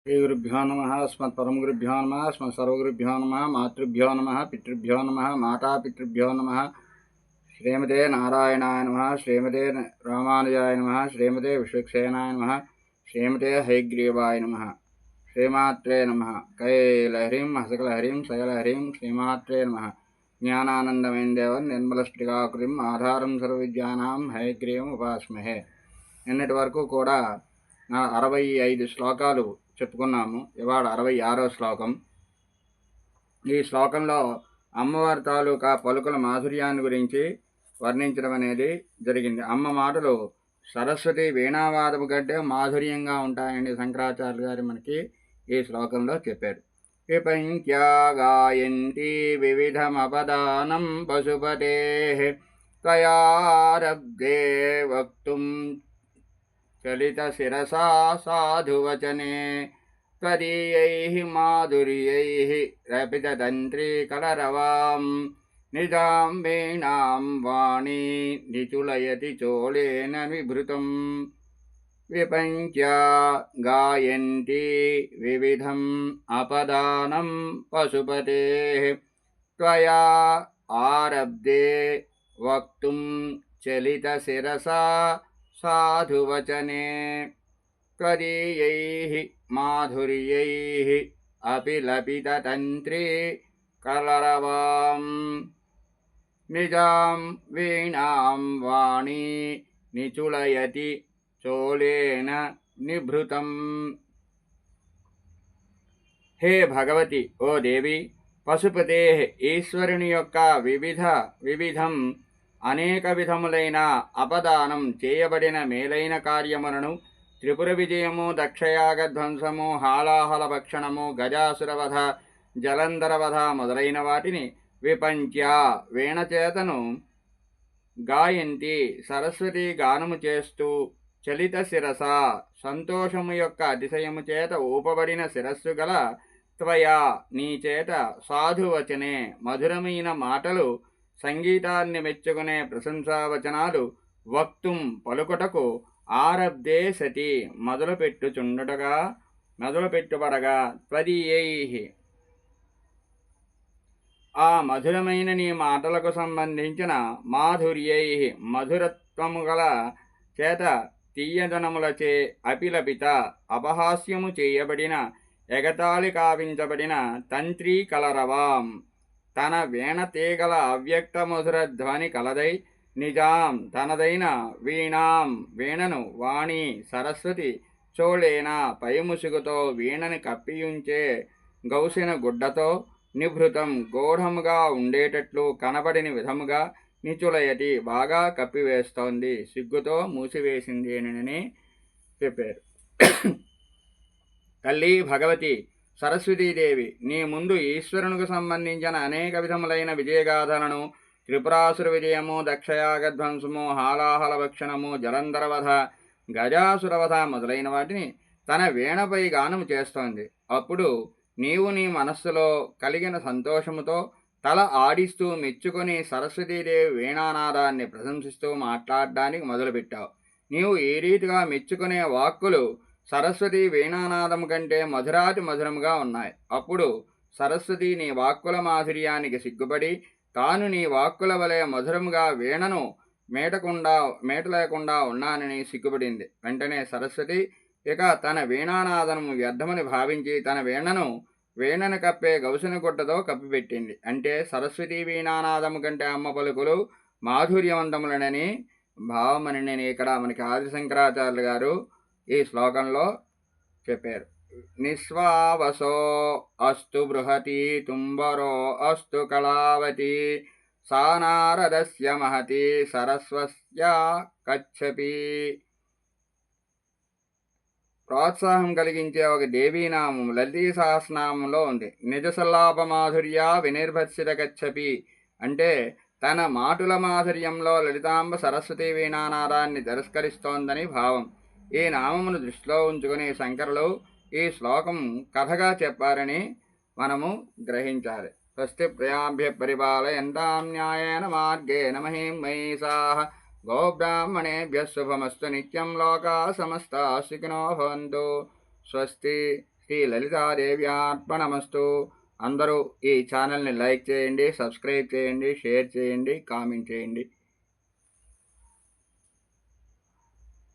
श्रीगुरुभ्यो नमः। अस्मत्परमगुरुभ्यो नमः। अस्मत्सर्वगुरुभ्यो नमः। मातृभ्यो नमः। पितृभ्यो नमः। मातापितृभ्यो नमः। श्रीमते नारायणाय नमः। श्रीमते रामानुजाय नमः। श्रीमते विश्वक्सेनाय नमः। श्रीमते हयग्रीवाय नमः। श्रीमात्रे नमः। कैलहरीं हसकलहरीं सकलहरीं श्रीमात्रे नमः। ज्ञानानन्दमयं देवं निर्मलस्फटिकाकृतिम् आधारं सर्वविद्यानां हयग्रीवम् उपास्महे. నిన్నటి వరకు కూడా 65 శ్లోకాలు చెప్పుకున్నాము. ఇవాళ 66వ శ్లోకం. ఈ శ్లోకంలో అమ్మవారి తాలూకా పలుకుల మాధుర్యాన్ని గురించి వర్ణించడం అనేది జరిగింది. అమ్మ మాటలు సరస్వతి వీణావాదము కంటే మాధుర్యంగా ఉంటాయని శంకరాచార్య గారు మనకి ఈ శ్లోకంలో చెప్పారు. విపంచ్యా గాయంతి వివిధమపదానం పశుపతే త్వయారబ్ధే వక్తుం చలిత శిరసా సాధువచనే త్వదీయైః మాధుర్యైః రపితతంత్రీకలరవాం నిజాం వీణాం వాణీ నిచులయతి చోళేన విభృతం. విపంచ్యా గాయంతి వివిధం అపదానం పశుపతేః త్వయా ఆరబ్ధే వక్తుం చలిత శిరసా సాధువచనే త్వదీయైః మాధుర్యైః అపి లపితతంత్రీ కలరవాం నిజాం వీణాం వాణీ నిచులయతి చోళేన నిభృతం. హే భగవతి, ఓ దేవి, పశుపతే ఈశ్వరుని యొక్క వివిధం అనేక విధములైన అపదానం చేయబడిన మేలైన కార్యములను త్రిపుర విజయము, దక్షయాగధ్వంసము, హాలాహల భక్షణము, గజాసురవధ, జలంధరవధ మొదలైన వాటిని విపంచ్యా వీణచేతను గాయంతి సరస్వతి గానము చేస్తూ చలిత శిరస సంతోషము యొక్క అతిశయము చేత ఊపబడిన శిరస్సు గల త్వయా నీ చేత సాధువచనే మధురమైన మాటలు సంగీతాన్ని మెచ్చుకునే ప్రశంసావచనాలు వక్తుం పలుకుటకు ఆరబ్ధే సతి మొదలుపెట్టుబడగా త్వదీయైః ఆ మధురమైన నీ మాటలకు సంబంధించిన మాధుర్యైః మధురత్వము గల చేత తీయదనములచే అపిలపిత అపహాస్యము చేయబడిన ఎగతాళి కావించబడిన తంత్రీ కలరవాం తన వీణ తీగల అవ్యక్త మధుర ధ్వని కలదై నిజాం తనదైన వీణాం వీణను వాణి సరస్వతి చోళేన పైముసుగుతో వీణని కప్పియుంచే గౌసిన గుడ్డతో నిభృతం గూఢముగా ఉండేటట్లు కనబడిన విధముగా నిచులయతి బాగా కప్పివేస్తోంది, సిగ్గుతో మూసివేసింది అని చెప్పారు. తల్లి భగవతి సరస్వతీదేవి, నీ ముందు ఈశ్వరునికి సంబంధించిన అనేక విధములైన విజయగాథలను త్రిపురాసుర విజయము, దక్షయాగధ్వంసము, హాలాహల భక్షణము, జలంధరవధ, గజాసురవధ మొదలైన వాటిని తన వీణపై గానము చేస్తోంది. అప్పుడు నీవు నీ మనస్సులో కలిగిన సంతోషముతో తల ఆడిస్తూ మెచ్చుకొని సరస్వతీదేవి వీణానాదాన్ని ప్రశంసిస్తూ మాట్లాడడానికి మొదలుపెట్టావు. నీవు ఈ రీతిగా మెచ్చుకునే వాక్కులు సరస్వతి వీణానాదము కంటే మధురాతి మధురముగా ఉన్నాయి. అప్పుడు సరస్వతి నీ వాక్కుల మాధుర్యానికి సిగ్గుపడి తాను నీ వాక్కుల వలె మధురముగా వీణను మేటలేకుండా ఉన్నానని సిగ్గుపడింది. వెంటనే సరస్వతి ఇక తన వీణానాదనము వ్యర్థమని భావించి తన వీణను కప్పే గౌసిన గుడ్డతో కప్పిపెట్టింది. అంటే సరస్వతి వీణానాదము కంటే అమ్మ పలుకులు మాధుర్యవంతములనని భావమని ఇక్కడ మనకి ఆదిశంకరాచార్యులు గారు ఈ శ్లోకంలో చెప్పారు. నిస్వావసో అస్తు బృహతి తుంబరో అస్తు కళావతి సానారదస్య మహతి సరస్వస్య కచ్చపి. ప్రోత్సాహం కలిగించే ఒక దేవీనామం లలితీ సహస్రనామంలో ఉంది. నిజ సల్లాప మాధుర్య వినిర్భత్సిత కచ్చపి అంటే తన మాటుల మాధుర్యంలో లలితాంబ సరస్వతి వీణానాదాన్ని తిరస్కరిస్తోందని భావం. ఈ నామమును దృష్టిలో ఉంచుకుని శంకరులు ఈ శ్లోకం కథగా చెప్పారని మనము గ్రహించాలి. స్వస్తి ప్రియాభ్య పరిపాలయంతాం న్యాయేన మార్గేణ మహీం మహిషాః గోబ్రాహ్మణేభ్యः శుభమస్తు నిత్యం లోకాः సమస్తాः సుఖినో భవంతు. స్వస్తి. శ్రీ లలితాదేవ్యార్పణమస్తు. అందరూ ఈ ఛానల్ని లైక్ చేయండి, సబ్స్క్రైబ్ చేయండి, షేర్ చేయండి, కామెంట్ చేయండి.